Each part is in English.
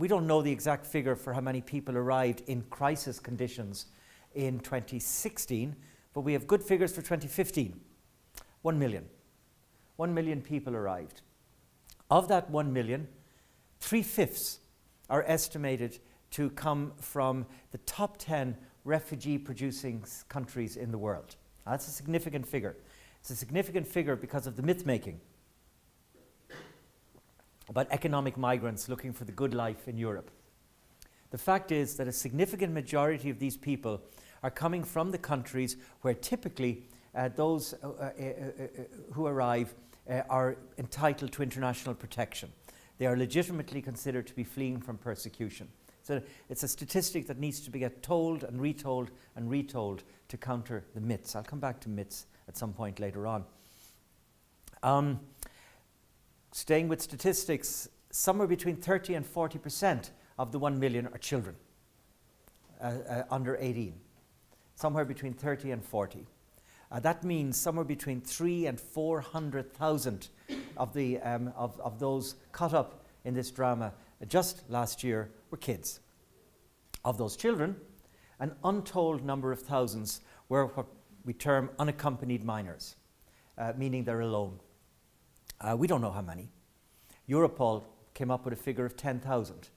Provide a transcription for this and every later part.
we don't know the exact figure for how many people arrived in crisis conditions in 2016, but we have good figures for 2015. 1 million. 1 million people arrived. Of that 1 million, 3/5 are estimated to come from the top 10 refugee-producing countries in the world. That's a significant figure. It's a significant figure because of the myth-making about economic migrants looking for the good life in Europe. The fact is that a significant majority of these people are coming from the countries where typically those who arrive are entitled to international protection. They are legitimately considered to be fleeing from persecution. So it's a statistic that needs to be told and retold and retold to counter the myths. I'll come back to myths at some point later on. Staying with statistics, somewhere between 30 and 40% of the 1 million are children under 18. Somewhere between 30 and 40. That means somewhere between 300,000 and 400,000 of those caught up in this drama just last year were kids. Of those children, an untold number of thousands were what we term unaccompanied minors, meaning they're alone. We don't know how many. Europol came up with a figure of 10,000.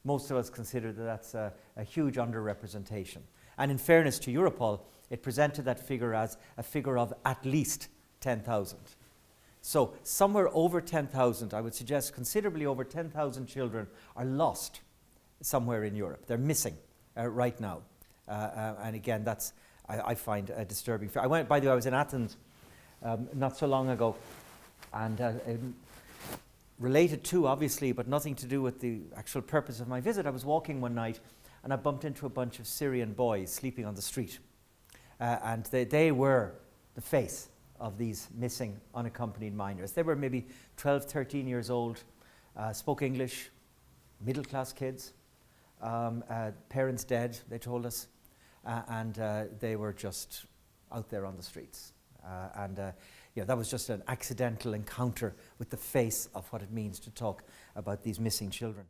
Most of us consider that that's a huge underrepresentation. And in fairness to Europol, it presented that figure as a figure of at least 10,000. So somewhere over 10,000, I would suggest considerably over 10,000 children are lost somewhere in Europe. They're missing right now. And again, that's, I find a disturbing. By the way, I was in Athens not so long ago, and related to, obviously, but nothing to do with the actual purpose of my visit, I was walking one night and I bumped into a bunch of Syrian boys sleeping on the street. And they were the face of these missing unaccompanied minors. They were maybe 12, 13 years old, spoke English, middle-class kids, parents dead, they told us, and they were just out there on the streets. That was just an accidental encounter with the face of what it means to talk about these missing children.